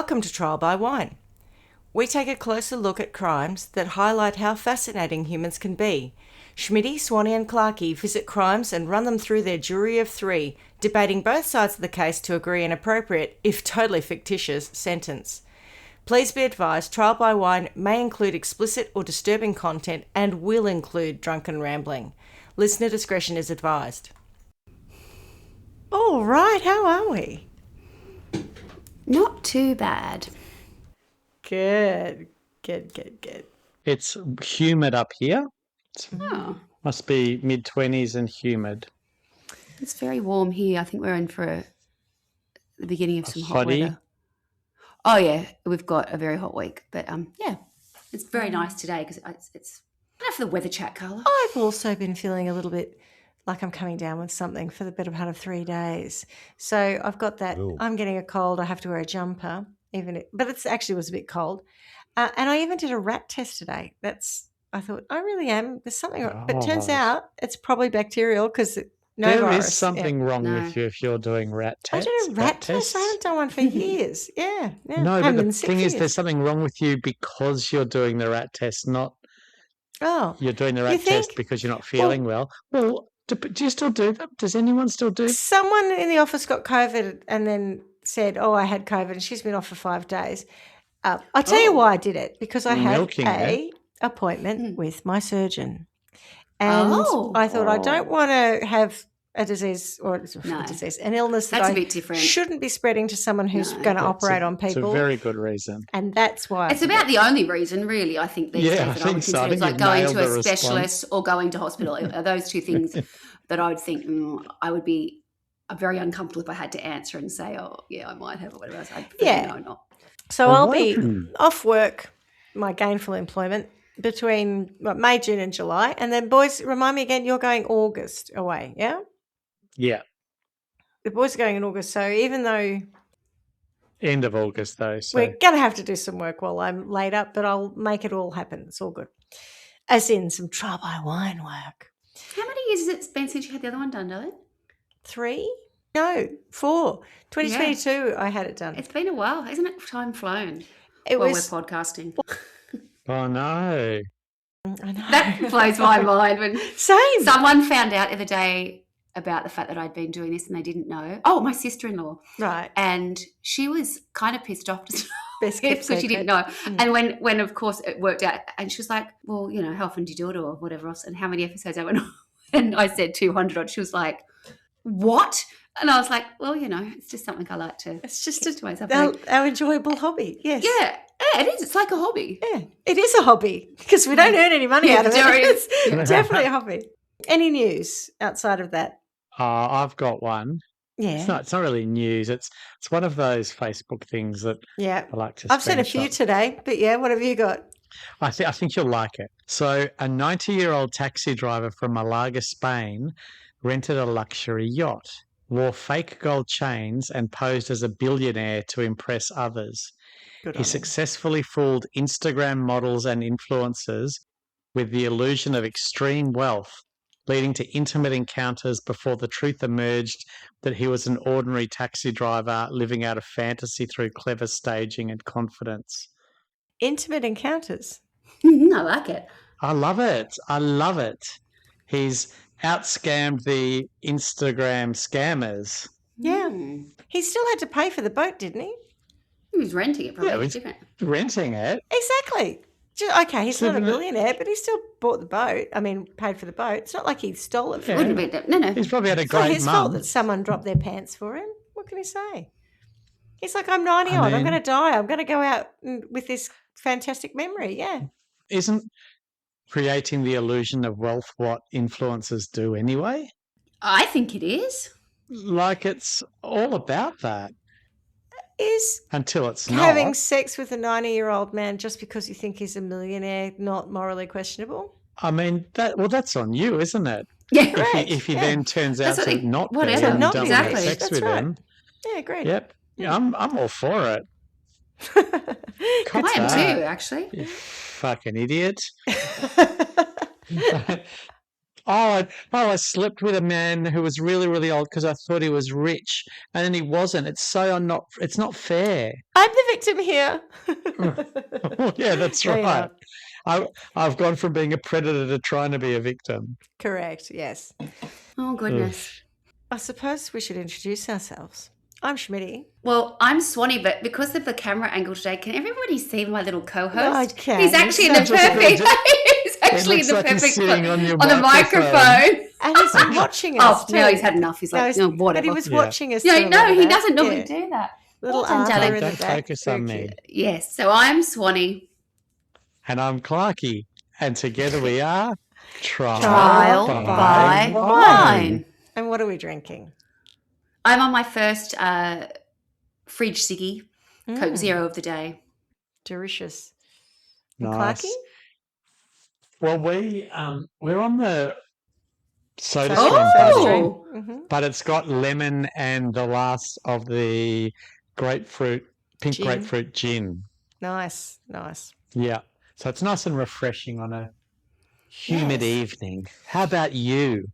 Welcome to Trial by Wine. We take a closer look at crimes that highlight how fascinating humans can be. Schmidty, Swanee and Clarkey visit crimes and run them through their jury of three, debating both sides of the case to agree an appropriate, if totally fictitious, sentence. Please be advised, Trial by Wine may include explicit or disturbing content and will include drunken rambling. Listener discretion is advised. All right, how are we? Not too bad. Good. It's humid up here. Oh, Must be mid-20s and humid. it's very warm here. I think we're in for the beginning of some hot hottie. weather. Oh yeah, we've got a very hot week, but yeah, it's very nice today because it's enough for the weather chat, Carla. I've also been feeling a little bit like I'm coming down with something for the better part of 3 days. So I've got that. Ooh. I'm getting a cold. I have to wear a jumper, but it actually was a bit cold. And I even did a rat test today. I thought, I really am. There's something wrong. But it turns Oh. out it's probably bacterial because no There virus. is something wrong No. with you if you're doing rat I tests. did a rat test. I haven't done one for years. Yeah. No, I but haven't the been sick thing for is, years. there's something wrong with you because you're doing the rat test, not Oh, you're doing the You rat test think? because you're not feeling well. Well, do you still do them? Does anyone still do? someone in the office got COVID and then said, "Oh, I had COVID," and she's been off for 5 days. I'll tell you why I did it, because I had Milking a appointment with my surgeon, and Oh. I thought I don't want to have a disease or No. an illness that That's a I bit different. shouldn't be spreading to someone who's No. going to That's operate a- on It's a people, very good reason. and that's why. It's about the only reason, really, I think, these Yeah, days I that I think would so. I consider think is like you've going nailed to a the response. specialist or going to hospital. Are those two things that I would think I would be very uncomfortable if I had to answer and say, oh, yeah, I might have or whatever else. I'd prefer Yeah. no, not. So Well, I'll why be don't- off work, my gainful employment, between May, June, and July, and then boys, remind me again, you're going August away, yeah? Yeah, The boys are going in August, so even though end of August though. So we're going to have to do some work while I'm laid up, but I'll make it all happen. It's all good. As in some trial by wine work. How many years has it been since you had the other one done, darling? 3? No, 4. 2022 I had it done. It's been a while. Isn't it time flown It while was, we're podcasting? oh no. I know. That blows my mind when Same. someone found out the other day about the fact that I'd been doing this and they didn't know. Oh, my sister-in-law. Right. And she was kind of pissed off to Best kept because she didn't secret. know. And when of course it worked out, and she was like, well, how often do you do it or whatever else, and how many episodes I went on? And I said 200 odd. She was like, what? And I was like, well, it's just something I like to. It's just keep to myself. our enjoyable hobby. Yes. Yeah, it is. It's like a hobby. Yeah. It is a hobby because we don't earn any money Yeah, out of it. there is. It's definitely a hobby. Any news outside of that? I've got one. Yeah. It's not really news. It's one of those Facebook things that Yeah. I like to. I've seen a few screenshot. today, but yeah, what have you got? I think you'll like it. So, a 90-year-old taxi driver from Malaga, Spain, rented a luxury yacht, wore fake gold chains, and posed as a billionaire to impress others. Good He on him. successfully fooled Instagram models and influencers with the illusion of extreme wealth, leading to intimate encounters before the truth emerged that he was an ordinary taxi driver living out a fantasy through clever staging and confidence. Intimate encounters. I like it. I love it. He's out-scammed the Instagram scammers. Yeah. Mm. He still had to pay for the boat, didn't he? He was renting it, probably. Yeah, it was- different. Renting it. Exactly. Okay, he's not a Living it- millionaire, but he still bought the boat. I mean, paid for the boat. It's not like he stole it from Yeah. him. Wouldn't be. No. He's probably had a It's not great his fault mum. that someone dropped their pants for him. What can he say? He's like, I'm 90 I odd. I'm mean- going to die. I'm going to go out with this fantastic memory. Yeah. Isn't creating the illusion of wealth what influencers do anyway? I think it is. Like it's all about that Is until it's having not. sex with a 90-year-old man just because you think he's a millionaire not morally questionable? I mean, that's on you, isn't it? Yeah. Correct, If he yeah. then turns out That's what to he- not be whatever, and not don't be, want to have exactly. sex That's with right. him, Yeah, great. yep. Yeah, I'm all for it. Good I am that. too, actually. You fucking idiot. I slept with a man who was really, really old because I thought he was rich, and then he wasn't. It's not fair. I'm the victim here. Yeah, that's No, you're right. not. I've gone from being a predator to trying to be a victim. Correct, yes. Oh, goodness. I suppose we should introduce ourselves. I'm Schmidty. Well, I'm Swanee, but because of the camera angle today, can everybody see my little co-host? I can. He's actually in the perfect. He's actually in the like he's perfect sitting on your the microphone. And he's been watching us. Oh, now he's had enough. He's like, no, whatever. But he was watching us. No, too, no, he that. doesn't normally Yeah. do that. Little Well done, Arthur darling. in the Don't back. focus on Very me. cute. Yes, so I'm Swanee. And I'm Clarky, and together we are Trial by wine. And what are we drinking? I'm on my first fridge ciggy, Coke Zero of the day. Delicious. And Nice. Clarky? Well, we're on the soda Oh! stream, Soda buddy, stream. Oh, Mm-hmm. but it's got lemon and the last of the pink Gin. grapefruit gin. Nice, nice. Yeah, so it's nice and refreshing on a humid Yes. evening. How about you?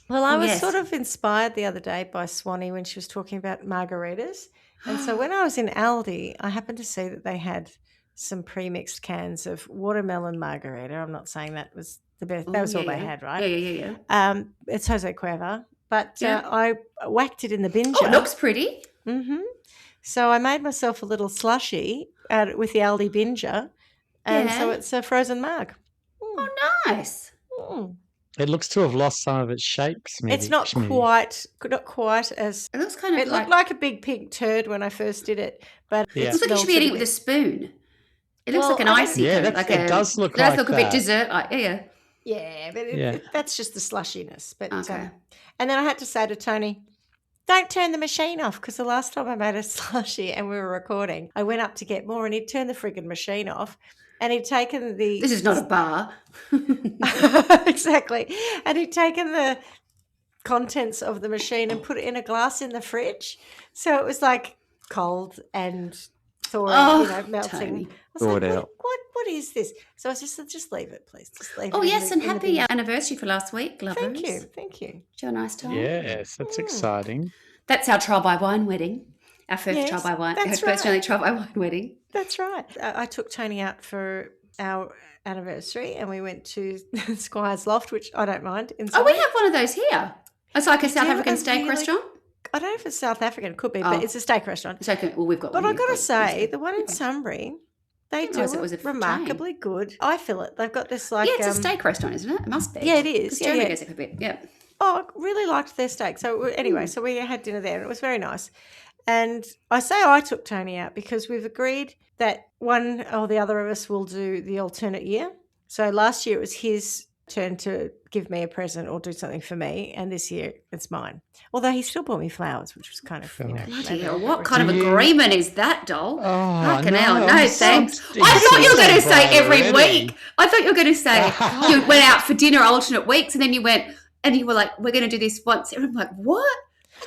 Well, I was Yes. sort of inspired the other day by Swanee when she was talking about margaritas. And so when I was in Aldi, I happened to see that they had some pre-mixed cans of watermelon margarita. I'm not saying that was the best. That was all they had, right? Yeah. It's Jose Cuervo. But Yeah. I whacked it in the binger. Oh, it looks pretty. Mm-hmm. So I made myself a little slushy with the Aldi binger. And so Yeah. it's a frozen marg. Oh, nice. Mm. It looks to have lost some of its shapes. It's not quite as. It looks kind of It looked like a big pink turd when I first did it, but Yeah. It looks like you should be melted eating a it with a bit. spoon. It looks Well, like an I icy. Yeah, cone, that's- like it does look It does like look a bit that. dessert. Yeah. Yeah, but Yeah. that's just the slushiness. But Okay. and then I had to say to Tony, "Don't turn the machine off," because the last time I made a slushy and we were recording, I went up to get more and he'd turned the friggin' machine off, and he'd taken the This is not a bar. exactly, and he'd taken the contents of the machine and put it in a glass in the fridge, so it was like cold and thawing, melting. Tony. I was Thawed like, out. what is this? So I was just leave it, please. Just leave Oh, it. in yes, the- and in the happy bin. anniversary for last week, lovers. Thank you. Did you have a nice time? Yes, that's exciting. That's our trial by wine wedding. Our first Yes, trial by wine. Our that's first and right. only trial by wine wedding. That's right. I took Tony out for our anniversary and we went to Squire's Loft, which I don't mind. In Oh, we summer. have one of those here. It's like a South do African a steak really- restaurant. I don't know if it's South African, it could be, Oh. but it's a steak restaurant. It's okay. Well, we've got But one I here, got to say, the one in Okay. Sunbury, they didn't do realise it it was a chain. remarkably good. I feel it. They've got this like... yeah, it's a steak restaurant, isn't it? It must be. Yeah, it is. Because Yeah, Jeremy yeah. goes there for a bit. Yeah. Oh, I really liked their steak. So anyway, so we had dinner there and it was very nice. And I say I took Tony out because we've agreed that one or the other of us will do the alternate year. So last year it was his turn to give me a present or do something for me, and this year it's mine. Although he still bought me flowers, which was kind of, Bloody maybe hell, a bit what kind of Do you- agreement is that, doll? Oh, Fucking no, hell, I'm no so thanks. I thought you were going to say excited every already. week. I thought you were going to say you went out for dinner alternate weeks, and then you went and you were like, "We're going to do this once." And I'm like, "What?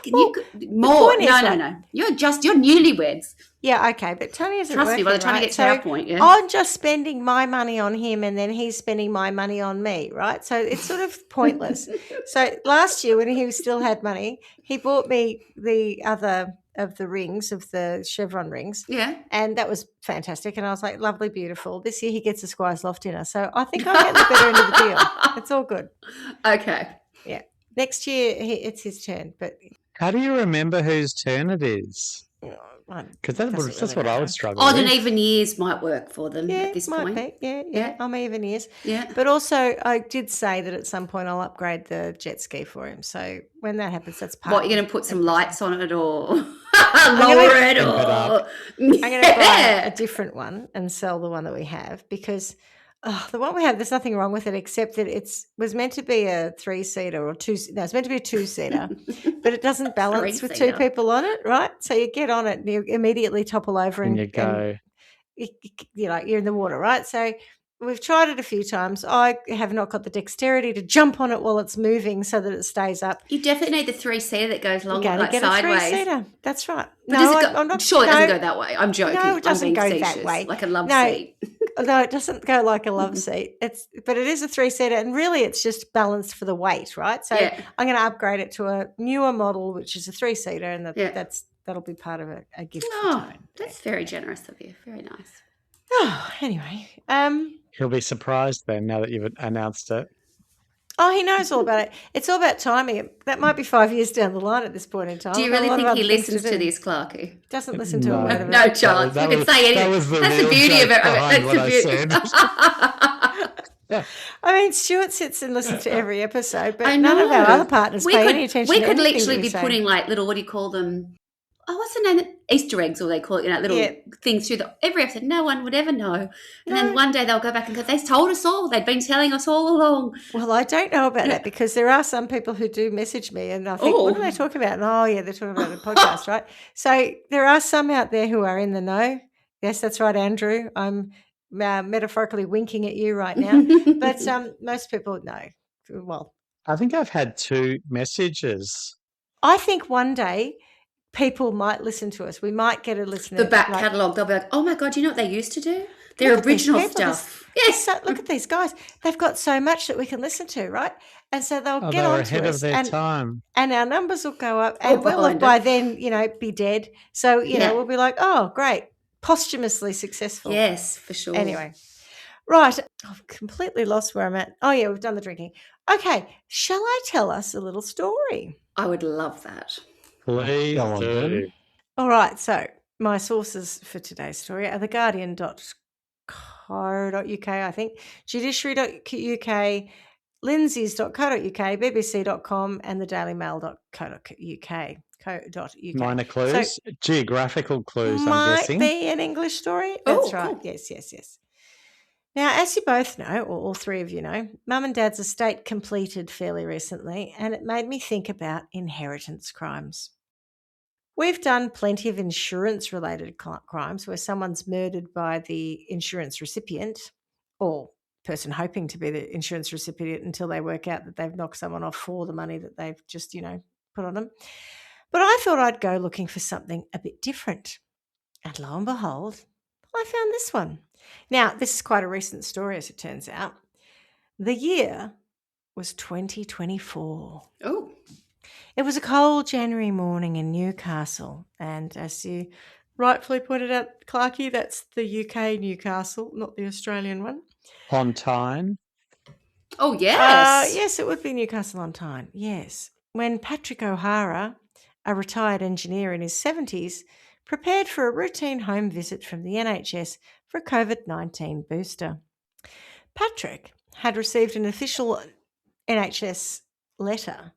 Well, More? point is, No. like- You're newlyweds. Yeah, okay, but Tony isn't Trust working, me. By the time right? you get to So our point, yeah. I'm just spending my money on him and then he's spending my money on me, right? So it's sort of pointless. So last year when he still had money, he bought me the other of the rings, of the chevron rings, Yeah. and that was fantastic. And I was like, lovely, beautiful. This year he gets a Squire's Loft dinner. So I think I'm getting the better end of the deal. It's all good. Okay. Next year it's his turn, but How do you remember whose turn it is? Because Doesn't that's really what I matter. would struggle Odd with. and even years might work for them yeah, at this might point. be. Yeah, Yeah. I'm even years. Yeah. But also, I did say that at some point I'll upgrade the jet ski for him. So when that happens, that's part. What, of you're going to put some everything. lights on it or gonna lower it pimp it or... up. I'm going to buy Yeah. a different one and sell the one that we have because the one we have, there's nothing wrong with it except that was meant to be a 3-seater or two. No, it's meant to be a 2-seater, but it doesn't balance with 2 3-seater. people on it, right? So you get on it and you immediately topple over And you go. you're in the water, right? So we've tried it a few times. I have not got the dexterity to jump on it while it's moving so that it stays up. You definitely need the 3-seater that goes You're along going like to get sideways. a 3-seater. That's right. But does it go, I'm not sure, it doesn't no, go that way. I'm joking. No, it doesn't I'm being go that facetious, way. Like a love No. seat. No, it doesn't go like a love seat. But it is a 3-seater, and really it's just balanced for the weight, right? So Yeah. I'm going to upgrade it to a newer model, which is a 3-seater, and Yeah. that'll be part of a gift for Oh, Tone. that's very generous of you. Very nice. Oh, anyway. He'll be surprised then now that you've announced it. Oh, he knows all about it. It's all about timing. That might be 5 years down the line at this point in time. Do you I've got a really lot of think he other things listens to do. this, Clarky? Doesn't listen to a word of No it. chance. that We could say anything. that was the That's the real beauty of joke it. behind what I said. I mean, Stuart sits and listens to every episode, but I none of our know. other partners pay any attention We to could anything literally we be say. putting like little, what do you call them? Oh, what's the name? Easter eggs, or they call it, little Yeah. things through every episode. No one would ever know. And then No. one day they'll go back and go, they told us all. They've been telling us all along. Well, I don't know about that because there are some people who do message me and I think, what are they talking about? And, oh, yeah, they're talking about the podcast, right? So there are some out there who are in the know. Yes, that's right, Andrew. I'm metaphorically winking at you right now. But most people know. Well, I think I've had 2 messages. I think one day people might listen to us. We might get a listener. The back catalogue, they'll be like, oh my God, you know what they used to do? Their Look at these original people, stuff. Yes. So, look at these guys. They've got so much that we can listen to, right? And so they'll get They were on ahead to of us their time. and our numbers will go up and we'll have by then, be dead. So, we'll be like, oh, great, posthumously successful. Yes, for sure. Anyway, right. I've completely lost where I'm at. Oh, yeah, we've done the drinking. Okay, shall I tell us a little story? I would love that. Please do. All right, so my sources for today's story are theguardian.co.uk, I think, judiciary.uk, lindsay's.co.uk, bbc.com, and thedailymail.co.uk. Minor clues, So, geographical clues, I'm might guessing. be an English story. That's Oh, right. cool. Yes. Now, as you both know, or all 3 of you know, Mum and Dad's estate completed fairly recently, and it made me think about inheritance crimes. We've done plenty of insurance-related crimes where someone's murdered by the insurance recipient or person hoping to be the insurance recipient until they work out that they've knocked someone off for the money that they've just, put on them. But I thought I'd go looking for something a bit different. And lo and behold, I found this one. Now, this is quite a recent story, as it turns out. The year was 2024. Oh. It was a cold January morning in Newcastle, and as you rightfully pointed out, Clarky, that's the UK Newcastle, not the Australian one. On time. Oh, yes. Yes, it would be Newcastle on Tyne, yes. When Patrick O'Hara, a retired engineer in his 70s, prepared for a routine home visit from the NHS for a COVID-19 booster. Patrick had received an official NHS letter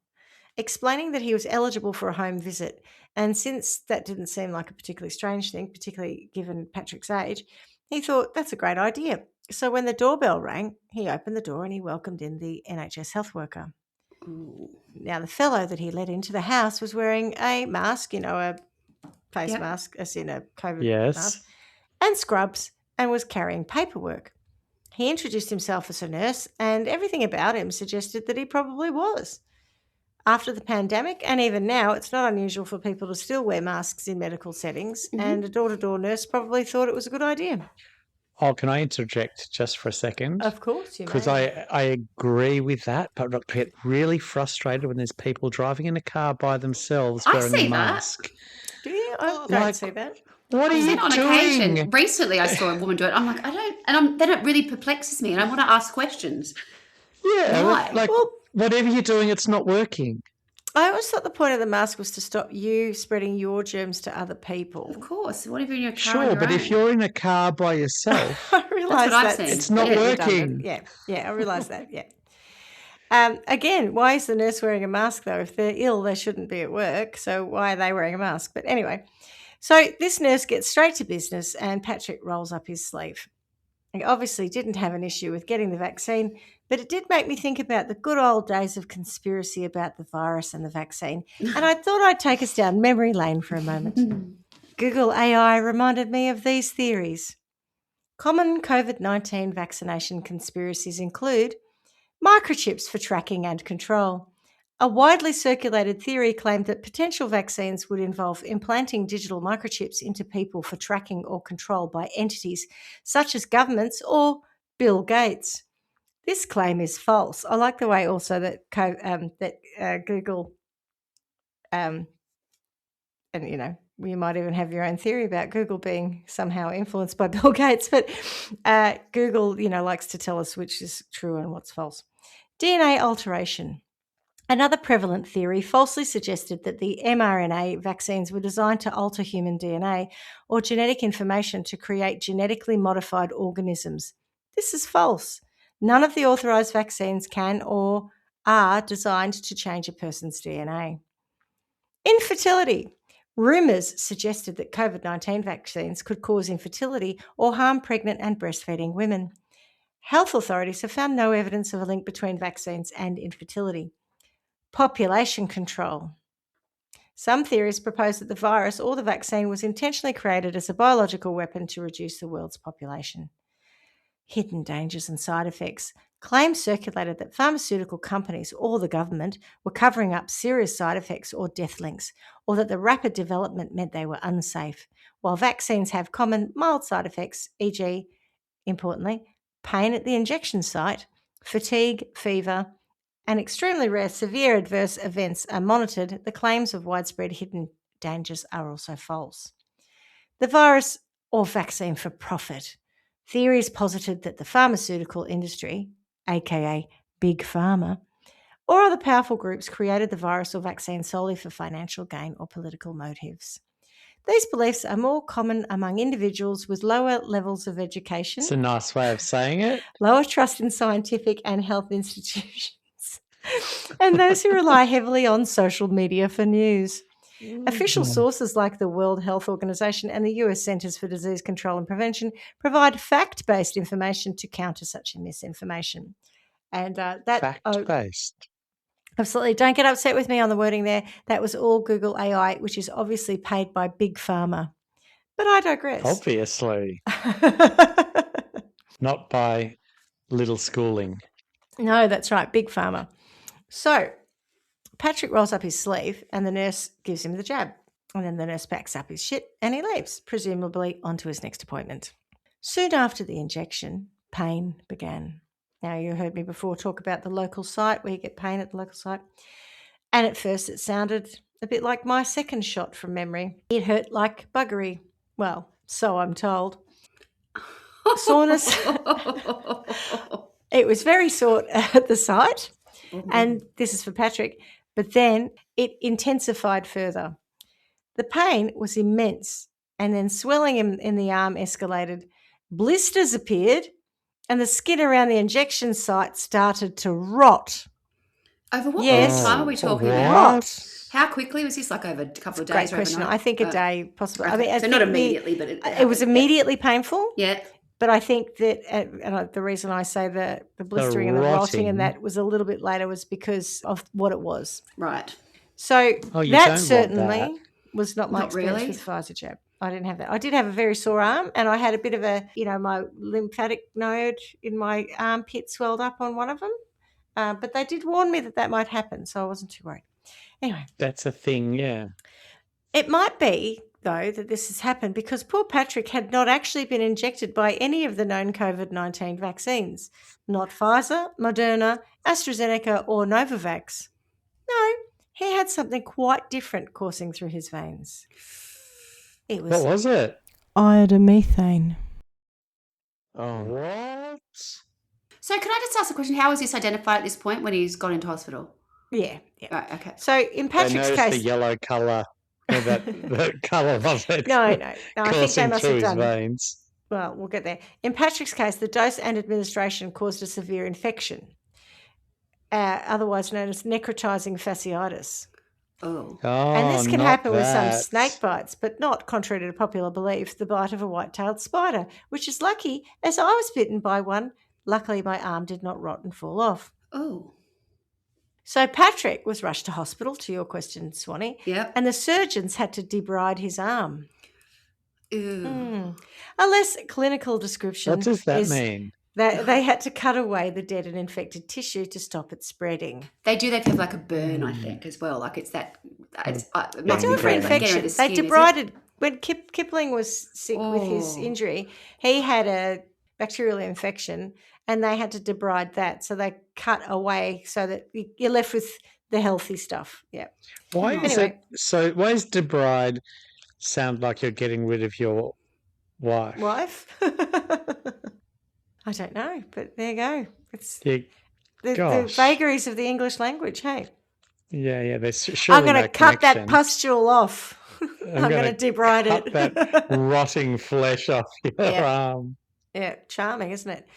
explaining that he was eligible for a home visit. And since that didn't seem like a particularly strange thing, particularly given Patrick's age, he thought that's a great idea. So when the doorbell rang, he opened the door and he welcomed in the NHS health worker. Ooh. Now, the fellow that he let into the house was wearing a mask, a face mask, as in a COVID mask, and scrubs, and was carrying paperwork. He introduced himself as a nurse, and everything about him suggested that he probably was. After the pandemic, and even now, it's not unusual for people to still wear masks in medical settings, and a door-to-door nurse probably thought it was a good idea. Oh, can I interject just for a second? Of course, you may. Because I agree with that, but I get really frustrated when there's people driving in a car by themselves wearing a mask. Do you? I don't see that. What are you on doing? occasion, recently I saw a woman do it. I'm like, then it really perplexes me, and I want to ask questions. Yeah, Why? Whatever you're doing, it's not working. I always thought the point of the mask was to stop you spreading your germs to other people. Of course. What if you're in your car? Sure, but if you're in a car by yourself, I realise I've seen. It's not working. Yeah, I realise that, yeah. Again, why is the nurse wearing a mask, though? If they're ill, they shouldn't be at work, so why are they wearing a mask? But anyway, so this nurse gets straight to business and Patrick rolls up his sleeve. He obviously didn't have an issue with getting the vaccine, but it did make me think about the good old days of conspiracy about the virus and the vaccine, and I thought I'd take us down memory lane for a moment. Google AI reminded me of these theories. Common COVID-19 vaccination conspiracies include microchips for tracking and control, A widely circulated theory claimed that potential vaccines would involve implanting digital microchips into people for tracking or control by entities such as governments or Bill Gates. This claim is false. I like the way also that Google, and you might even have your own theory about Google being somehow influenced by Bill Gates, but Google, likes to tell us which is true and what's false. DNA alteration. Another prevalent theory falsely suggested that the mRNA vaccines were designed to alter human DNA or genetic information to create genetically modified organisms. This is false. None of the authorised vaccines can or are designed to change a person's DNA. Infertility. Rumours suggested that COVID-19 vaccines could cause infertility or harm pregnant and breastfeeding women. Health authorities have found no evidence of a link between vaccines and infertility. Population control. Some theories propose that the virus or the vaccine was intentionally created as a biological weapon to reduce the world's population. Hidden dangers and side effects. Claims circulated that pharmaceutical companies or the government were covering up serious side effects or death links, or that the rapid development meant they were unsafe, while vaccines have common mild side effects, e.g., importantly, pain at the injection site, fatigue, fever, and extremely rare severe adverse events are monitored. The claims of widespread hidden dangers are also false. The virus or vaccine for profit. Theories posited that the pharmaceutical industry, aka Big Pharma, or other powerful groups created the virus or vaccine solely for financial gain or political motives. These beliefs are more common among individuals with lower levels of education. It's a nice way of saying it. Lower trust in scientific and health institutions. And those who rely heavily on social media for news. Official sources like the World Health Organization and the US Centers for Disease Control and Prevention provide fact-based information to counter such misinformation. And fact-based. Absolutely. Don't get upset with me on the wording there. That was all Google AI, which is obviously paid by Big Pharma. But I digress. Obviously. Not by little schooling. No, that's right. Big Pharma. So Patrick rolls up his sleeve and the nurse gives him the jab. And then the nurse packs up his shit and he leaves, presumably onto his next appointment. Soon after the injection, pain began. Now, you heard me before talk about the local site, where you get pain at the local site. And at first it sounded a bit like my second shot from memory. It hurt like buggery. Well, so I'm told. Soreness. It was very sore at the site. And this is for Patrick. But then it intensified further. The pain was immense. And then swelling in the arm escalated. Blisters appeared. And the skin around the injection site started to rot. Over what period of time are we talking about? Rot. How quickly was this? Like over a couple of days? Great question. Overnight? I think a day, possibly. Okay. I mean, so not immediately, but it was immediately painful. Yeah. But I think that and the reason I say the blistering and the rotting and that was a little bit later was because of what it was. Right. So that certainly was not my experience really? with Pfizer jab. I didn't have that. I did have a very sore arm and I had a bit of a, my lymphatic node in my armpit swelled up on one of them. But they did warn me that might happen, so I wasn't too worried. Anyway. That's a thing, yeah. It might be, though, that this has happened because poor Patrick had not actually been injected by any of the known COVID-19 vaccines. Not Pfizer, Moderna, AstraZeneca or Novavax. No, he had something quite different coursing through his veins. What was it? Iodomethane. Oh, what? So can I just ask a question? How was this identified at this point when he's gone into hospital? Yeah. Right, okay. So in Patrick's case, the yellow colour, the colour of it. No. I think they must have done. Veins. Well, we'll get there. In Patrick's case, the dose and administration caused a severe infection, otherwise known as necrotizing fasciitis. Oh. And this can happen with some snake bites, but not, contrary to popular belief, the bite of a white-tailed spider, which is lucky, as I was bitten by one. Luckily, my arm did not rot and fall off. Oh. So Patrick was rushed to hospital, to your question, Swanee. Yep. And the surgeons had to debride his arm. Ew. A less clinical description. What does that mean? They had to cut away the dead and infected tissue to stop it spreading. They do that to have like a burn, I think, as well. Like it's that. It's They must do be it for great, like, getting infection. under the They skin, is it? debrided when Kipling was sick with his Oh. injury. He had a bacterial infection, and they had to debride that. So they cut away so that you're left with the healthy stuff. Yeah. Why is Anyway. why does debride sound like you're getting rid of your wife? Wife? I don't know, but there you go. It's Yeah, the gosh. vagaries of the English language, hey? yeah, there's surely I'm going to no cut that connection. pustule off. I'm gonna going to debride cut it. that rotting flesh off your Yeah. arm. Yeah, charming, isn't it?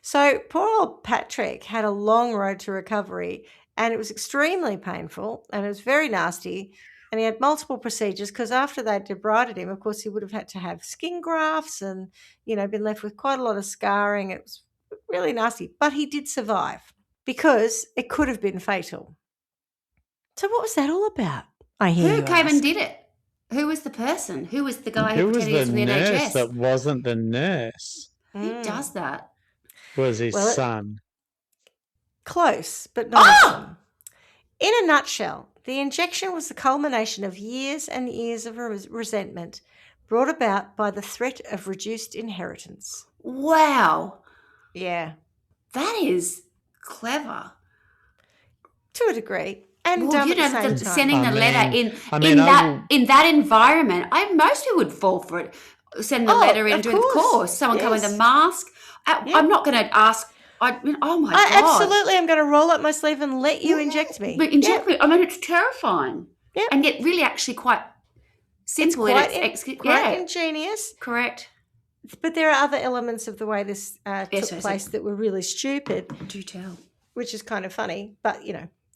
So poor old Patrick had a long road to recovery, and it was extremely painful, and it was very nasty, and he had multiple procedures because after they debrided him, of course, he would have had to have skin grafts and, been left with quite a lot of scarring. It was really nasty, but he did survive because it could have been fatal. So what was that all about? I hear Who you came ask. and did it? Who was the person? Who was the guy Who who was pretended he was the from the nurse NHS? that wasn't the nurse? Who does that? Was his Well, son. Close, but not his Oh! son. In a nutshell, the injection was the culmination of years and years of resentment brought about by the threat of reduced inheritance. Wow. Yeah, That is clever. to a degree. And Well, at the same time. sending the letter I in that environment, most people would fall for it. Send the letter in of doing the course. course. Someone come with a Yes. mask. Yeah. I'm not going to ask. Oh my I god! absolutely am going to roll up my sleeve and let you inject me. But inject me. I mean, it's terrifying. Yeah. And yet, really, actually, quite simple. Quite, yeah, ingenious. correct. But there are other elements of the way this Yes, took place that were really stupid, Do tell. which is kind of funny. But,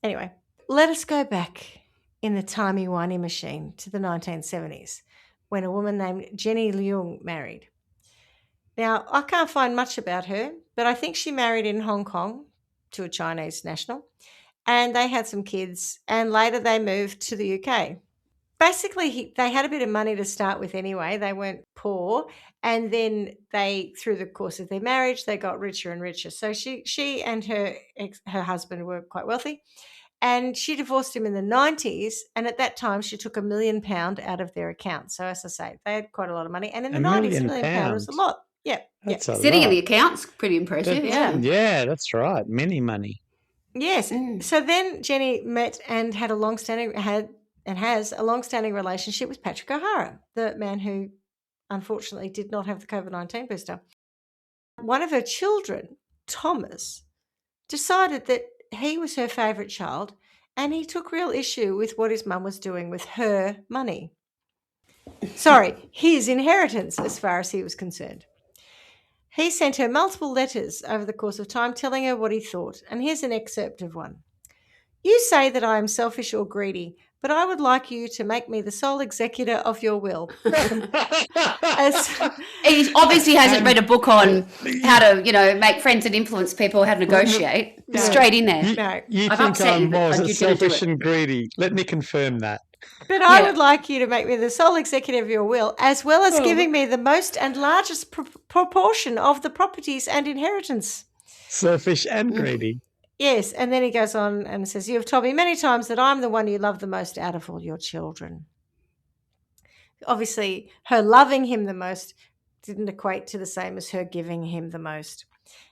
anyway. Let us go back in the timey-wimey machine to the 1970s when a woman named Jenny Leung married. Now, I can't find much about her, but I think she married in Hong Kong to a Chinese national, and they had some kids, and later they moved to the UK. Basically, they had a bit of money to start with anyway. They weren't poor, and then through the course of their marriage, they got richer and richer. So she and her husband were quite wealthy. And she divorced him in the 90s, and at that time she took £1 million out of their account. So as I say, they had quite a lot of money. And in the 90s, £1 million was a lot. Yeah. That's a Sitting in lot. the account's pretty impressive. Yeah, that's right. Many money. Yes. Mm. So then Jenny met and has a long-standing relationship with Patrick O'Hara, the man who unfortunately did not have the COVID-19 booster. One of her children, Thomas, decided that he was her favourite child, and he took real issue with what his mum was doing with her money. Sorry, his inheritance, as far as he was concerned. He sent her multiple letters over the course of time telling her what he thought, and here's an excerpt of one. You say that I am selfish or greedy, but I would like you to make me the sole executor of your will. He obviously hasn't read a book on how to, make friends and influence people, how to negotiate. No. Straight in there. No. You I've think upset you, I'm but more you're gonna do selfish it. and greedy. Let me confirm that. But I would like you to make me the sole executive of your will, as well as giving me the most and largest proportion of the properties and inheritance. Selfish and greedy. Yes, and then he goes on and says, you have told me many times that I'm the one you love the most out of all your children. Obviously, her loving him the most didn't equate to the same as her giving him the most.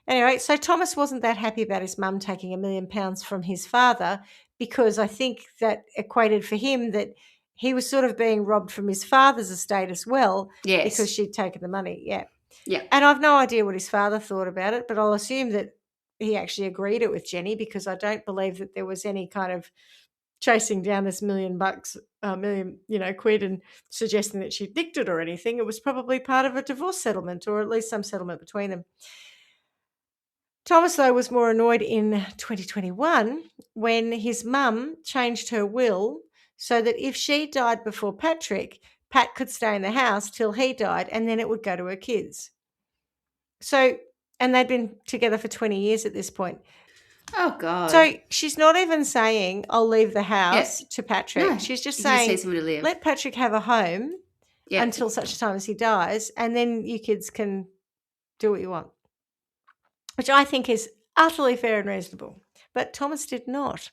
Anyway, so Thomas wasn't that happy about his mum taking £1 million from his father, because I think that equated for him that he was sort of being robbed from his father's estate as well, Yes. because she'd taken the money. Yeah. Yeah. And I've no idea what his father thought about it, but I'll assume that he actually agreed it with Jenny, because I don't believe that there was any kind of chasing down this million quid and suggesting that she nicked it or anything. It was probably part of a divorce settlement, or at least some settlement between them. Thomas, though, was more annoyed in 2021 when his mum changed her will so that if she died before Patrick, Pat could stay in the house till he died, and then it would go to her kids. So, and they'd been together for 20 years at this point. Oh, God. So she's not even saying, I'll leave the house to Patrick. No, She's just he just saying, needs somewhere to live. let Patrick have a home until such a time as he dies, and then you kids can do what you want. which I think is utterly fair and reasonable. But Thomas did not.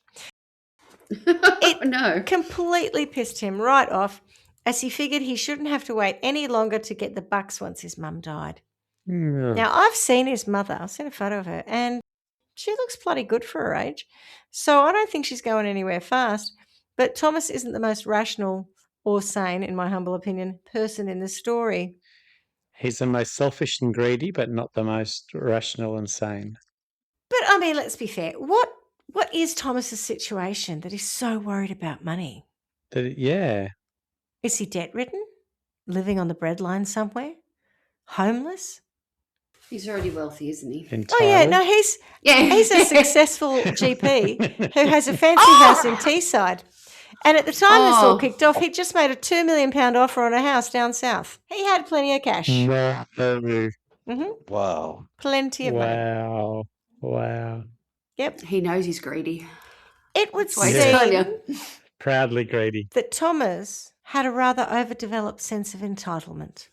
No. Completely pissed him right off, as he figured he shouldn't have to wait any longer to get the bucks once his mum died. Now, I've seen his mother. I've seen a photo of her, and she looks bloody good for her age. So I don't think she's going anywhere fast. But Thomas isn't the most rational or sane, in my humble opinion, person in the story. He's the most selfish and greedy, but not the most rational and sane. But, I mean, let's be fair. What is Thomas's situation that he's so worried about money? Yeah. Is he debt-ridden? Living on the breadline somewhere? Homeless? He's already wealthy, isn't he? Entitled. Oh, yeah. No, he's a successful GP who has a fancy house in Teesside. And at the time this all kicked off, he'd just made a £2 million offer on a house down south. He had plenty of cash. Wow. Plenty of money. Wow. Yep. He knows he's greedy. It would That's why he's telling seem you. Proudly greedy. that Thomas had a rather overdeveloped sense of entitlement.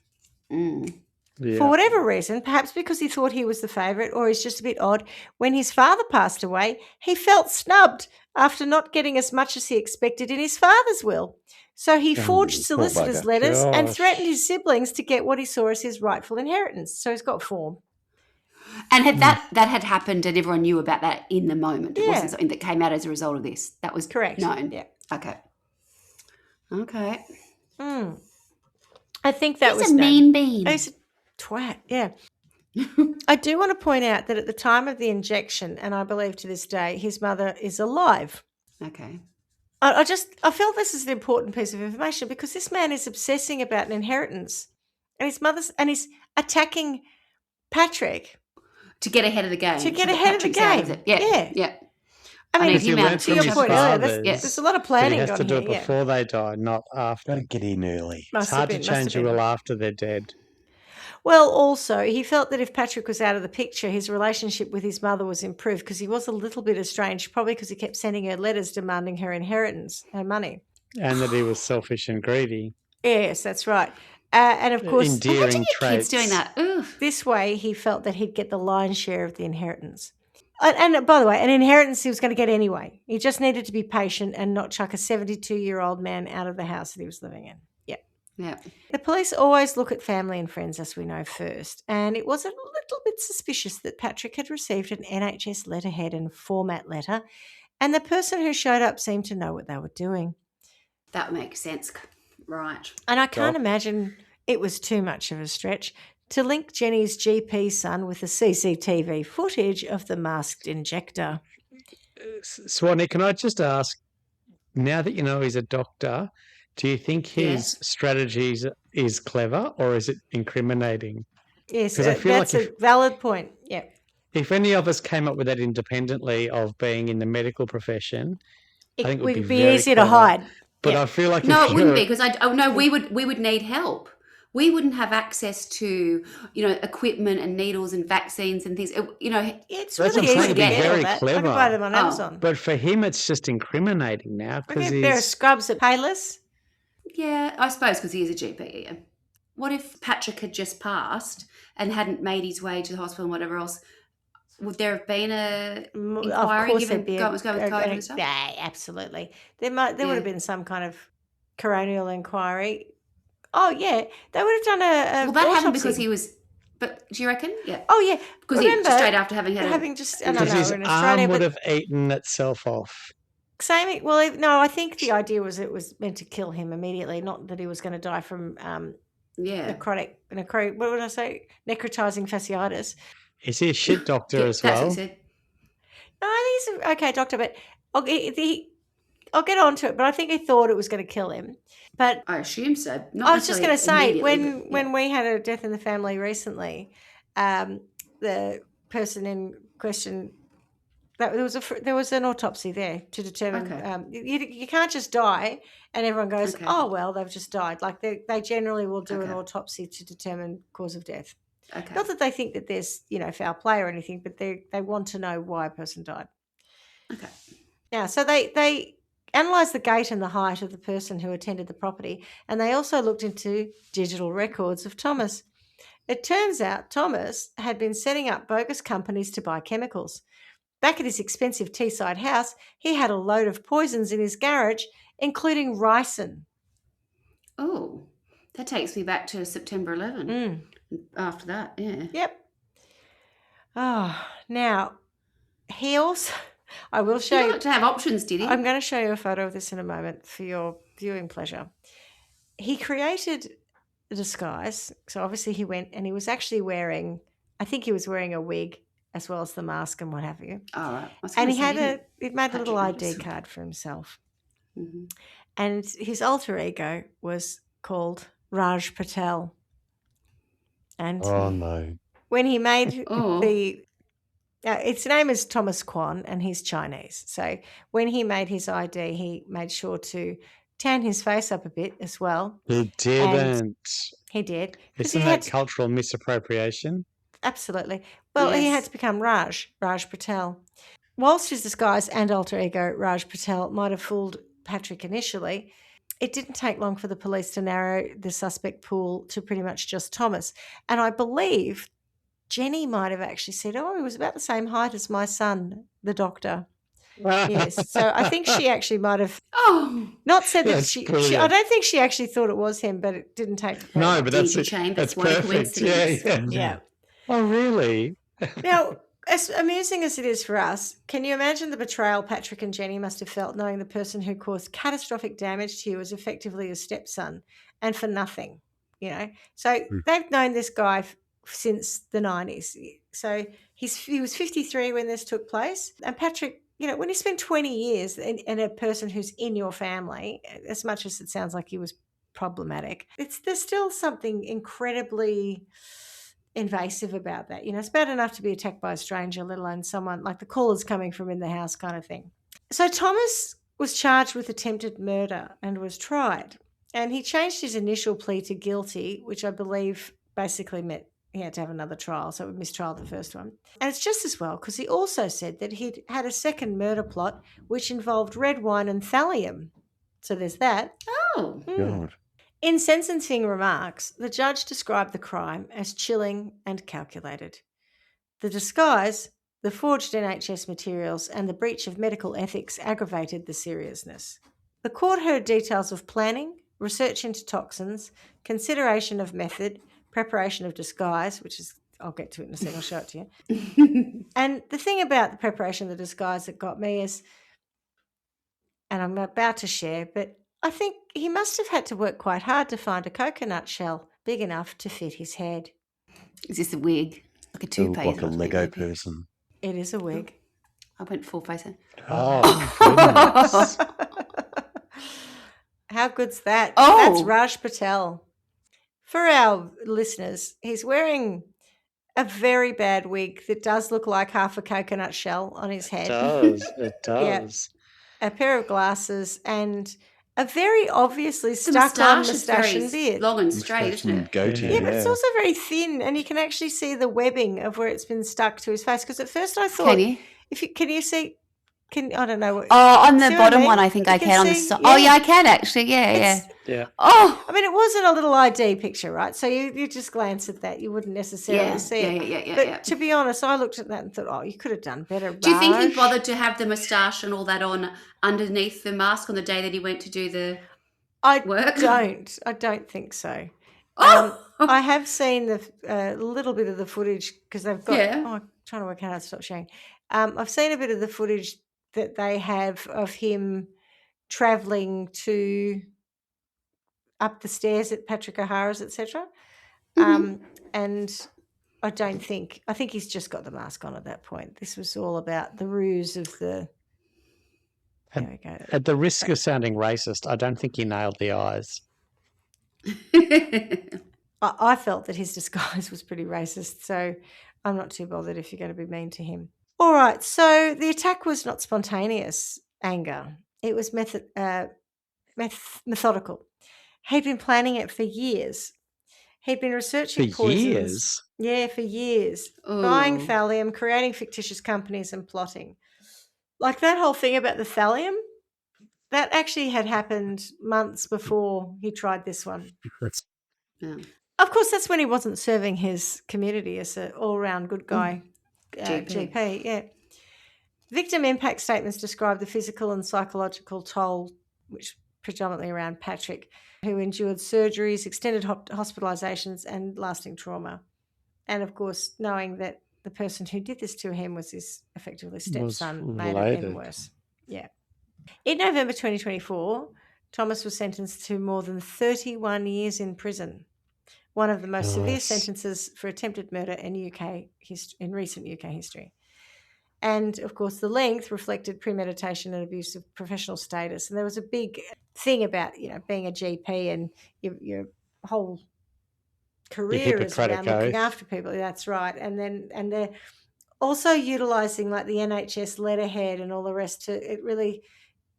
Yeah. For whatever reason, perhaps because he thought he was the favourite, or he's just a bit odd, when his father passed away, he felt snubbed after not getting as much as he expected in his father's will. So he forged solicitors' bugger. letters and Gosh. threatened his siblings to get what he saw as his rightful inheritance. So he's got form. And had that had happened and everyone knew about that in the moment. It Yeah. wasn't something that came out as a result of this. That was Correct. known. Yeah. Okay. I think that He's was a known. mean bean. He's a twat, yeah. I do want to point out that at the time of the injection, and I believe to this day, his mother is alive. Okay. I felt this is an important piece of information because this man is obsessing about an inheritance, and he's attacking Patrick To get ahead of the game. to get get ahead of the Patrick's out game. it. Yeah. I mean, need Because he him out learned to from your his point earlier, fathers there's a lot of that he planning has on to do here. it Yeah. before they die, not after. Don't get in early. Must It's have hard to been, must have change your been. will after they're dead. Well, also, he felt that if Patrick was out of the picture, his relationship with his mother was improved because he was a little bit estranged, probably because he kept sending her letters demanding her inheritance, her money. And that he was selfish and greedy. Yes, that's right. And of course, Endearing Kids traits. doing that. Ugh. this way he felt that he'd get the lion's share of the inheritance. And by the way, an inheritance he was going to get anyway. He just needed to be patient and not chuck a 72-year-old man out of the house that he was living in. Yeah. Yeah. The police always look at family and friends, as we know, first. And it was a little bit suspicious that Patrick had received an NHS letterhead and format letter, and the person who showed up seemed to know what they were doing. That makes sense. Right. And I can't imagine it was too much of a stretch to link Jenny's GP son with the CCTV footage of the masked injector. Swanee, can I just ask, now that you know he's a doctor, do you think his strategies is clever or is it incriminating? Yes, 'Cause I feel that's like a valid point. Yeah. If any of us came up with that independently of being in the medical profession, I think it would be very easier to clever. hide. But Yeah. I feel like No, if it wouldn't you're- be because we would need help. We wouldn't have access to, equipment and needles and vaccines and things. It's That's really what I'm easy saying, to it'd be get all very that. I clever. can buy them on Oh. Amazon. But for him, it's just incriminating now I because get a pair of he's. scrubs at Payless. Yeah, I suppose because he is a GP. Yeah. What if Patrick had just passed and hadn't made his way to the hospital and whatever else? Would there have been a inquiry Of course, given there'd be what was going with COVID and stuff? Yeah, absolutely. There would Yeah. have been some kind of coronial inquiry. Oh yeah, they would have done a Well, that happened autopsy. because he was. But do you reckon? Yeah. Oh yeah, Because he remember, just straight after having had. having just I don't Because know his in Australia, arm would but have eaten itself off. same. Well, no, I think the idea was it was meant to kill him immediately, not that he was going to die from Yeah. necrotic. What would I say? Necrotizing fasciitis. Is he a shit doctor Yeah, as that's well? what he said. No, I think he's an okay doctor, but I'll get on to it. But I think he thought it was going to kill him. But I assume so. Not I was just going to necessarily say when immediately, but, when we had a death in the family recently, the person in question that there was an autopsy there to determine. Okay. You can't just die and everyone goes, Okay. oh well, they've just died. Like they generally will do an Okay. autopsy to determine cause of death. Okay. Not that they think that there's foul play or anything, but they want to know why a person died. Okay. Now, so they analysed the gait and the height of the person who attended the property, and they also looked into digital records of Thomas. It turns out Thomas had been setting up bogus companies to buy chemicals. Back at his expensive Teesside house, he had a load of poisons in his garage, including ricin. Oh, that takes me back to September 11. After that, yeah. Yep. Oh, now, he also... I will show He you... liked to have options, did he? I'm going to show you a photo of this in a moment for your viewing pleasure. He created a disguise. So obviously he went and he was actually wearing... I think he was wearing a wig as well as the mask and what have you. All right. And he made a little ID card for himself. Mm-hmm. And his alter ego was called Raj Patel. And no. when he made its name is Thomas Kwan and he's Chinese. So when he made his ID, he made sure to tan his face up a bit as well. He didn't. And he did. Isn't that cultural misappropriation? Absolutely. Well, he had to become Raj Patel. Whilst his disguise and alter ego, Raj Patel, might have fooled Patrick initially, it didn't take long for the police to narrow the suspect pool to pretty much just Thomas. And I believe Jenny might have actually said, he was about the same height as my son, the doctor. Yes. So I think she actually might have not said that she I don't think she actually thought it was him, but it didn't take the No, but that's perfect. Yeah. Oh, really? Now, as amusing as it is for us, can you imagine the betrayal Patrick and Jenny must have felt knowing the person who caused catastrophic damage to you was effectively a stepson and for nothing, So they've known this guy since the 90s. So he was 53 when this took place. And Patrick, when you spend 20 years in a person who's in your family, as much as it sounds like he was problematic, there's still something incredibly invasive about that. It's bad enough to be attacked by a stranger, let alone someone like the caller's coming from in the house kind of thing. So Thomas was charged with attempted murder and was tried. And he changed his initial plea to guilty, which I believe basically meant he had to have another trial, so we mistrialed the first one. And it's just as well because he also said that he'd had a second murder plot which involved red wine and thallium. So there's that. Oh. God. In sentencing remarks, the judge described the crime as chilling and calculated. The disguise, the forged NHS materials, and the breach of medical ethics aggravated the seriousness. The court heard details of planning, research into toxins, consideration of method, preparation of disguise, which is, I'll get to it in a second, I'll show it to you. And the thing about the preparation of the disguise that got me is, and I'm about to share, but I think he must have had to work quite hard to find a coconut shell big enough to fit his head. Is this a wig? Like a toupee? Like a Lego person. It is a wig. I went full face. Oh, goodness. How good's that? Oh. That's Raj Patel. For our listeners, he's wearing a very bad wig that does look like half a coconut shell on his head. It does. Yeah. A pair of glasses and a very obviously stuck-on moustache and beard. Long and straight, isn't it? Goatee, yeah, but it's also very thin, and you can actually see the webbing of where it's been stuck to his face. Because at first I thought, can you see? I don't know. On the bottom one, I think I can. On the side. Yeah. Oh, yeah, I can actually. Yeah. Oh, I mean, it wasn't a little ID picture, right? So you just glance at that, you wouldn't necessarily see it. Yeah. But to be honest, I looked at that and thought, you could have done better. Do you think he bothered to have the moustache and all that on underneath the mask on the day that he went to do the work? I don't think so. I have seen a little bit of the footage because they've got. I'm trying to work out how to stop sharing. I've seen a bit of the footage that they have of him travelling up the stairs at Patrick O'Hara's, etc. And I think he's just got the mask on at that point. This was all about the ruse of the. There we go. At the risk of sounding racist, I don't think he nailed the eyes. I felt that his disguise was pretty racist, so I'm not too bothered if you're going to be mean to him. All right, so the attack was not spontaneous anger. It was methodical. He'd been planning it for years. He'd been researching poisons. Years? Yeah, for years. Ooh. Buying thallium, creating fictitious companies and plotting. Like that whole thing about the thallium, that actually had happened months before he tried this one. Yeah. Of course, that's when he wasn't serving his community as an all-round good guy GP. Yeah. Victim impact statements describe the physical and psychological toll, which predominantly around Patrick, who endured surgeries, extended hospitalizations, and lasting trauma. And of course, knowing that the person who did this to him was his effectively stepson made it even worse. Yeah. In November 2024, Thomas was sentenced to more than 31 years in prison, one of the most severe sentences for attempted murder in recent UK history. And of course, the length reflected premeditation and abuse of professional status. And there was a big thing about, being a GP and your whole career is around looking after people. That's right. And they're also utilising like the NHS letterhead and all the rest. It really,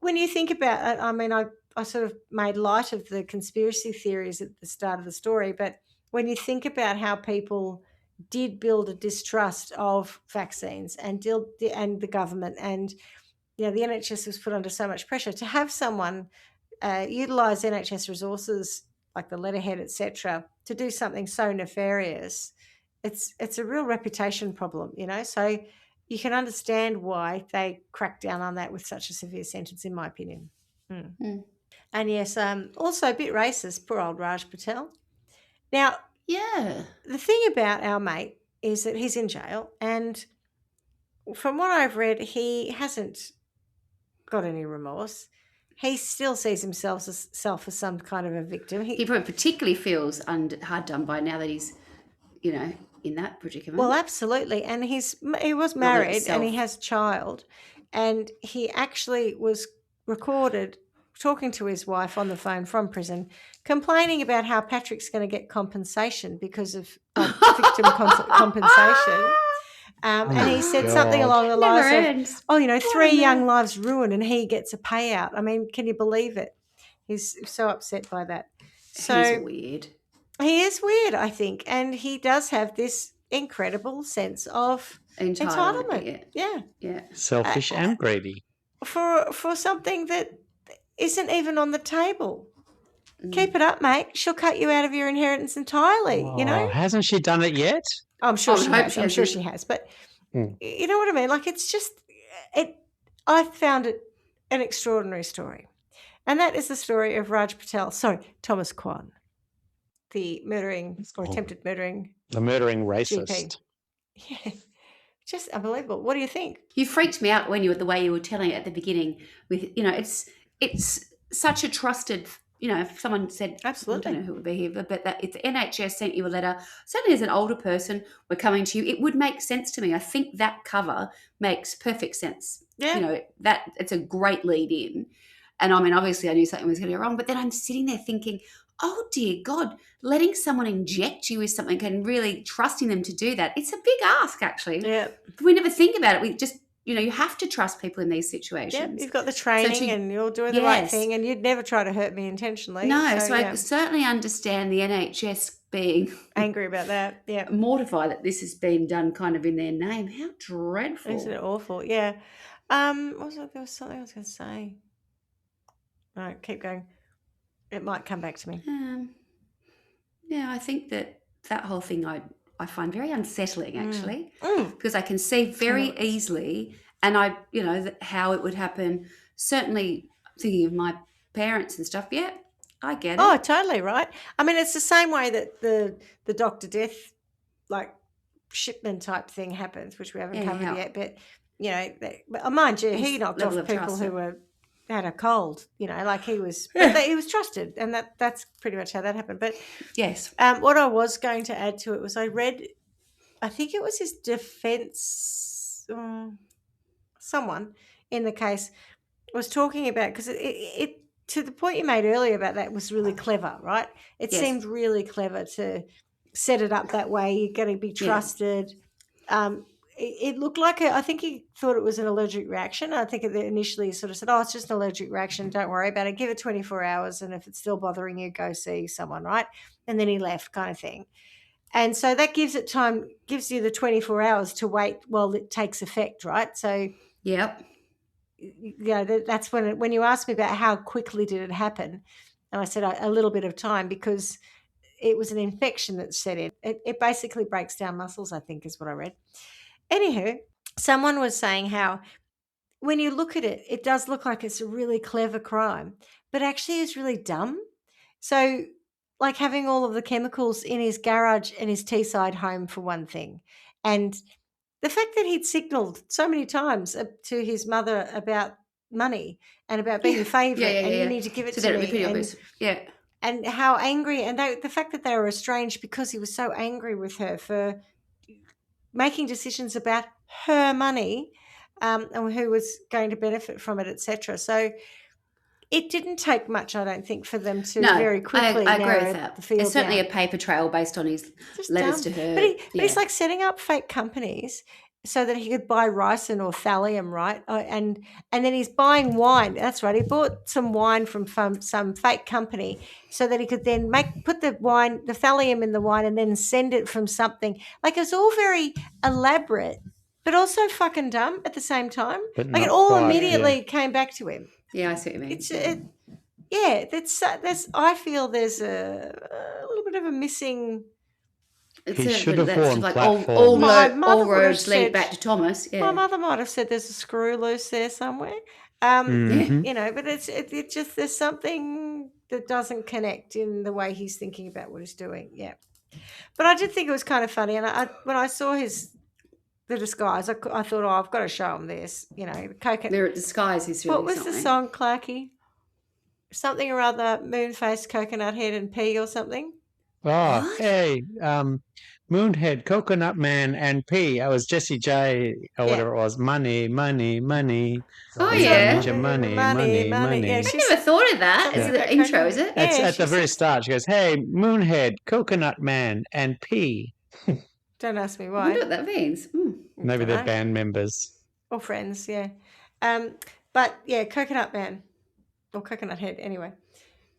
when you think about it, I mean, I sort of made light of the conspiracy theories at the start of the story, but when you think about how people did build a distrust of vaccines and the government, and the NHS was put under so much pressure to have someone utilise NHS resources like the letterhead, etc., to do something so nefarious. It's a real reputation problem, So you can understand why they cracked down on that with such a severe sentence, in my opinion. And yes, also a bit racist, poor old Raj Patel. Now, the thing about our mate is that he's in jail, and from what I've read, he hasn't got any remorse. He still sees himself as some kind of a victim. He probably particularly feels hard done by now that he's, in that predicament. Well, absolutely. And he was married and he has a child, and he actually was recorded talking to his wife on the phone from prison, complaining about how Patrick's going to get compensation because of victim compensation. And he said something along the lines of, 3 young lives ruined and he gets a payout. I mean, can you believe it? He's so upset by that. So he's weird. He is weird, I think. And he does have this incredible sense of entitlement. Yeah. Selfish and greedy. For something that isn't even on the table. Keep it up, mate. She'll cut you out of your inheritance entirely, Hasn't she done it yet? I'm sure she has. I'm sure she has. But you know what I mean? Like, it's just I found it an extraordinary story. And that is the story of Thomas Kwan, the murdering or attempted murdering. The murdering racist. GP. Yeah. Just unbelievable. What do you think? You freaked me out the way you were telling it at the beginning with, it's such a trusted, if someone said, absolutely, I don't know who would be here, but that if the NHS sent you a letter, certainly as an older person, we're coming to you, it would make sense to me. I think that cover makes perfect sense. Yeah. That it's a great lead in. And I mean, obviously I knew something was going to go wrong, but then I'm sitting there thinking, oh dear God, letting someone inject you with something and really trusting them to do that, it's a big ask actually. Yeah. We never think about it. We just, you have to trust people in these situations. Yeah, you've got the training and you're doing the right thing, and you'd never try to hurt me intentionally. No, so I certainly understand the NHS being angry about that. Yeah. Mortified that this has been done kind of in their name. How dreadful. Isn't it awful? Yeah. There was something I was going to say. All right, keep going. It might come back to me. I think that whole thing I find very unsettling actually, because I can see very easily, and how it would happen. Certainly thinking of my parents and stuff. Yeah, I get it. Oh, totally right. I mean, it's the same way that the Dr. Death shipment type thing happens, which we haven't covered yet. But but mind you, he knocked off people who had a cold. He was he was trusted, and that's pretty much how that happened. But yes, what I was going to add to it was I read, I think it was his defence, someone in the case was talking about, because it to the point you made earlier about that was really clever, right? It seemed really clever to set it up that way. You're going to be trusted. It looked like I think he thought it was an allergic reaction. I think initially he sort of said, it's just an allergic reaction. Don't worry about it. Give it 24 hours. And if it's still bothering you, go see someone, right? And then he left, kind of thing. And so that gives you the 24 hours to wait while it takes effect, right? So, yep. That's when you asked me about how quickly did it happen. And I said a little bit of time, because it was an infection that set in. It basically breaks down muscles, I think, is what I read. Anywho, someone was saying how when you look at it, it does look like it's a really clever crime, but actually it's really dumb. So, like having all of the chemicals in his garage and his Teesside home for one thing, and the fact that he'd signalled so many times to his mother about money and about being a favourite, and you need to give it so to that it'd be me, pretty and, obvious. Yeah. and how angry, and the fact that they were estranged because he was so angry with her for making decisions about her money, and who was going to benefit from it, etc. So it didn't take much, I don't think, for them to very quickly I agree narrow with that. the field It's certainly down. a paper trail based on his Just letters dumb. to her. But he's like setting up fake companies so that he could buy ricin or thallium, right? And then he's buying wine. That's right. He bought some wine from some fake company so that he could then put the thallium in the wine, and then send it from something. Like, it's all very elaborate, but also fucking dumb at the same time. But Like, it not all quite, immediately came back to him. Yeah, I see what you mean. That's I feel there's a little bit of a missing. He should have worn like platforms. all My mother would have roads lead said- back to Thomas. Yeah. My mother might have said there's a screw loose there somewhere. Mhm. You know, but it just, there's something that doesn't connect in the way he's thinking about what he's doing. Yeah, but I did think it was kind of funny, and when I saw the disguise, I thought, oh, I've got to show him this. You know, coconut. Their disguise is really What was something. the song, Clarky? Something or other, moon-faced, coconut head and pea or something. Oh, What? hey, Moonhead, Coconut Man, and P. I was Jessie J or whatever it was. Money, money, money. Oh, It's yeah. Need your money, money, money. Yeah, I she's, never thought of that. Something It's about the intro, coconut. is it? Yeah. It's at the she very said- start. She goes, hey, Moonhead, Coconut Man, and P. Don't ask me I why. wonder what that means. Maybe they're Dunno. band members. Or friends, yeah. But yeah, Coconut Man or Coconut Head. Anyway,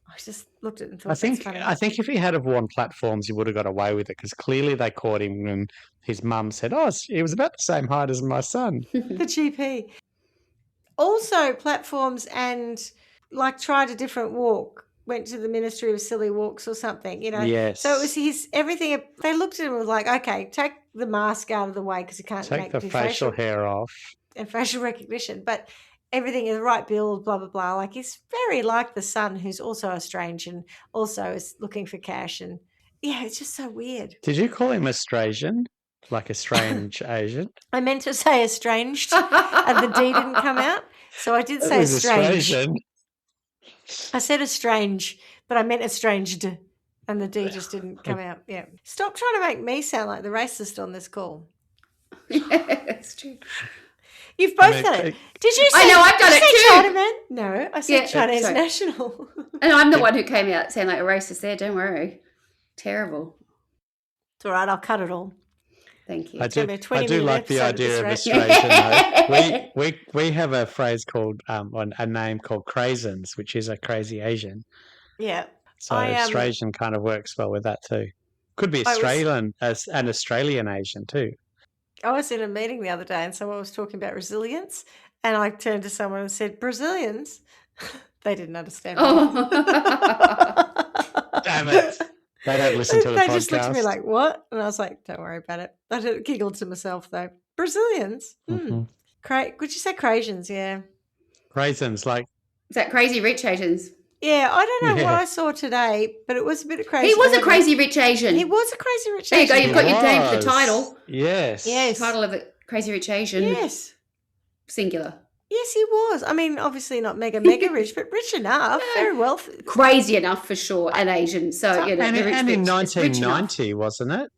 I just looked at it and thought, I think that's funny. I think if he had have worn platforms, he would have got away with it because clearly they caught him when his mum said, "Oh, he was about the same height as my son." The GP. Also, platforms and like tried a different walk. Went to the Ministry of Silly Walks or something, you know. Yes. So it was his everything. They looked at him and was like, okay, take the mask out of the way because you can't Take the do facial hair off. and facial recognition, but everything is the right build, blah blah blah. Like, he's very like the son, who's also estranged and also is looking for cash, and yeah, it's just so weird. Did you call him Austrasian? Like a strange Asian? I meant to say estranged, and the D didn't come out, so I did It say was estranged. Austrasian. I said estranged, but I meant estranged, and the D just didn't come out. Yeah, stop trying to make me sound like the racist on this call. Yeah, it's true. You've both mean, done it. Did you say? I know, I've done did you it say too. Chinaman? No, I said Yeah, Chinese sorry. national. And I'm the one who came out saying like a racist there. Don't worry. Terrible. It's all right. I'll cut it all. Thank you. I gonna do, be a I 20 do minute like the episode idea of of this Austrasian though. We have a phrase called a name called craisins, which is a crazy Asian. Yeah. So I, Austrasian kind of works well with that too. Could be I was- Australian as an Australian Asian too. I was in a meeting the other day and someone was talking about resilience, and I turned to someone and said, Brazilians? They didn't understand. Oh. Damn it. They don't listen to the They podcast. just looked at me like, what? And I was like, don't worry about it. I giggled to myself though. Brazilians? Mhm. Could you say Craisians? Yeah. Raisins, like Is that crazy rich Asians? Yeah, I don't know what Yeah. I saw today, but it was a bit of crazy. He was a wasn't it? crazy rich Asian. He was a crazy rich There you go, Asian. you've got your name for the was. title. Yes. Yes. Title of it, Crazy Rich Asian. Yes. Singular. Yes, he was. I mean, obviously not mega rich, but rich enough. Very wealthy. Crazy enough for sure, and Asian. So, you know, And, the rich and in bitch is rich enough. 1990, wasn't it?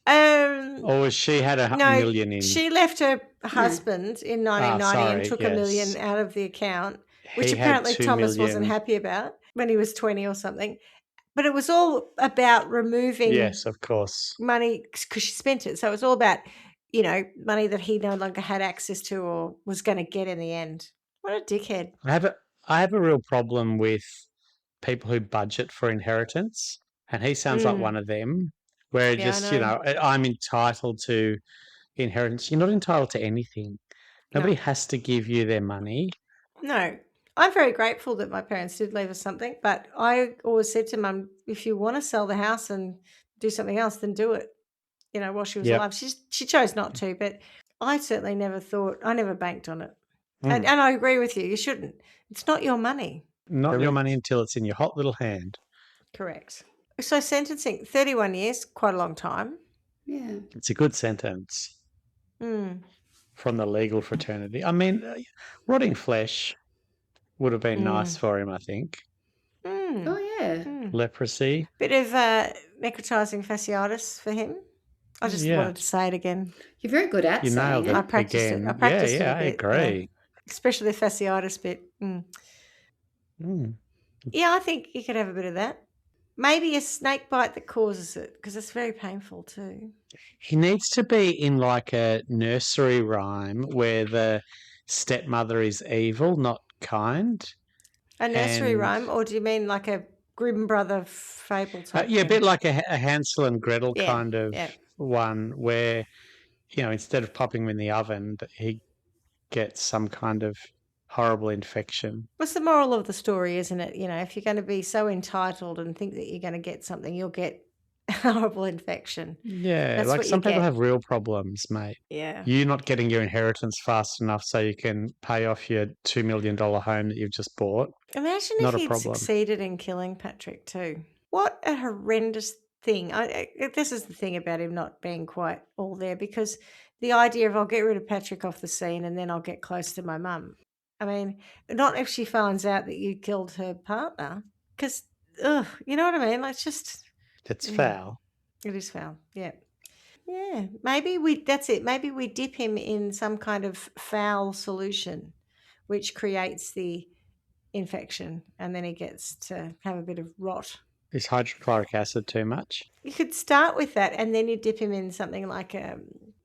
Um, Or was she had a no, million in? she left her husband in 1990 and sorry, took yes. $1 million out of the account, which He had apparently 2 Thomas wasn't million. happy about when he was 20 or something. But it was all about removing Yes, of course. money because she spent it. So it was all about, you know, money that he no longer had access to or was going to get in the end. What a dickhead. I have a real problem with people who budget for inheritance, and he sounds like one of them. Where Yeah, I just know. I'm entitled to inheritance. You're not entitled to anything. Nobody has to give you their money. No. I'm very grateful that my parents did leave us something, but I always said to Mum, if you want to sell the house and do something else, then do it, while she was Yep. alive. She chose not to, but I certainly I never banked on it. And Mm. I agree with you. You shouldn't. It's not your money. Not your money until it's in your hot little hand. Correct. So sentencing, 31 years, quite a long time. Yeah. It's a good sentence Mm. from the legal fraternity. I mean, rotting flesh would have been nice for him, I think. Mm. Oh, yeah. Mm. Leprosy. Bit of necrotizing fasciitis for him. I just wanted to say it again. You're very good at You saying nailed it. it I practiced again. it. I practiced it yeah, a I bit, agree. especially the fasciitis bit. Mm. Mm. Yeah, I think you could have a bit of that. Maybe a snake bite that causes it, because it's very painful too. He needs to be in like a nursery rhyme where the stepmother is evil, not kind. A nursery And- rhyme, or do you mean like a Grimm brother fable type Yeah, a thing? bit like a Hansel and Gretel Yeah, kind of yeah. one where, instead of popping him in the oven, he gets some kind of horrible infection. What's the moral of the story, isn't it? If you're going to be so entitled and think that you're going to get something, you'll get a horrible infection. Yeah, That's like what you some people get. have real problems, mate. Yeah. You're not getting your inheritance fast enough so you can pay off your $2 million home that you've just bought. Imagine Not a if he'd problem. succeeded in killing Patrick too. What a horrendous thing. This is the thing about him not being quite all there, because the idea of I'll get rid of Patrick off the scene and then I'll get close to my mum. I mean, not if she finds out that you killed her partner, because, you know what I mean? Like, it's just... It's foul. It is foul, yeah. Yeah, maybe that's it. Maybe we dip him in some kind of foul solution, which creates the infection, and then he gets to have a bit of rot. Is hydrochloric acid too much? You could start with that, and then you dip him in something like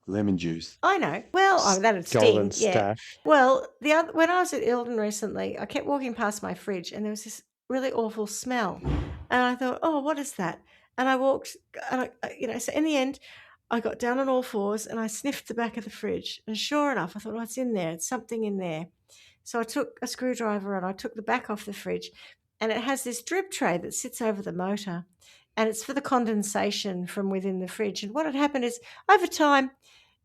lemon juice. I know. Well, that'd sting. Golden Yeah. staph. Well, when I was at Ilden recently, I kept walking past my fridge, and there was this really awful smell, and I thought, "Oh, what is that?" And I walked, and so in the end, I got down on all fours and I sniffed the back of the fridge, and sure enough, I thought, "Oh, it's in there. It's something in there." So I took a screwdriver and I took the back off the fridge, and it has this drip tray that sits over the motor, and it's for the condensation from within the fridge. And what had happened is, over time,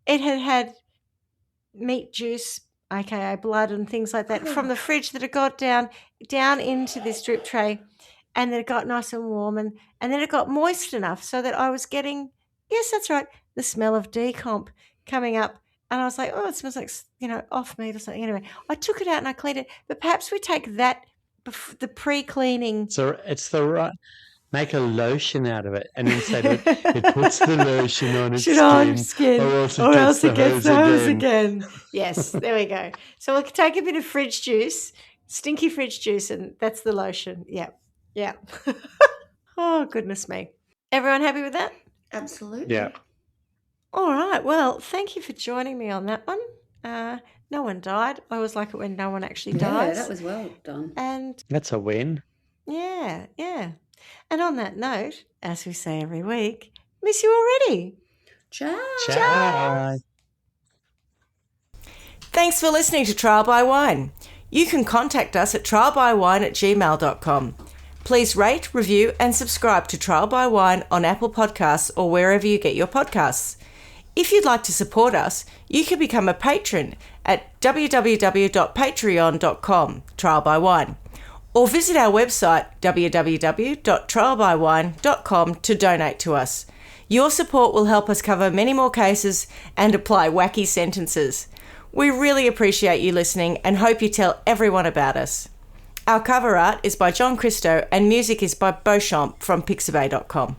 it had meat juice, aka blood, and things like that from the fridge that had got down into this drip tray, and then it got nice and warm, and then it got moist enough so that I was getting, yes, that's right, the smell of decomp coming up. And I was like, oh, it smells like, off meat or something. Anyway, I took it out and I cleaned it. But perhaps we take that, the pre-cleaning. So it's the right. Make a lotion out of it and then say that it puts the lotion on its skin, or else it gets the hose again. Yes, there we go. So we'll take a bit of fridge juice, stinky fridge juice, and that's the lotion. Yeah. Yeah. Oh, goodness me. Everyone happy with that? Absolutely. Yeah. All right. Well, thank you for joining me on that one. No one died. I always like it when no one actually dies. Yeah, that was well done. And That's a win. yeah. And on that note, as we say every week, miss you already. Ciao. Ciao. Thanks for listening to Trial by Wine. You can contact us at trialbywine@gmail.com. Please rate, review and subscribe to Trial by Wine on Apple Podcasts or wherever you get your podcasts. If you'd like to support us, you can become a patron at www.patreon.com, Trial by Wine, or visit our website www.trialbywine.com to donate to us. Your support will help us cover many more cases and apply wacky sentences. We really appreciate you listening and hope you tell everyone about us. Our cover art is by John Christo and music is by Beauchamp from pixabay.com.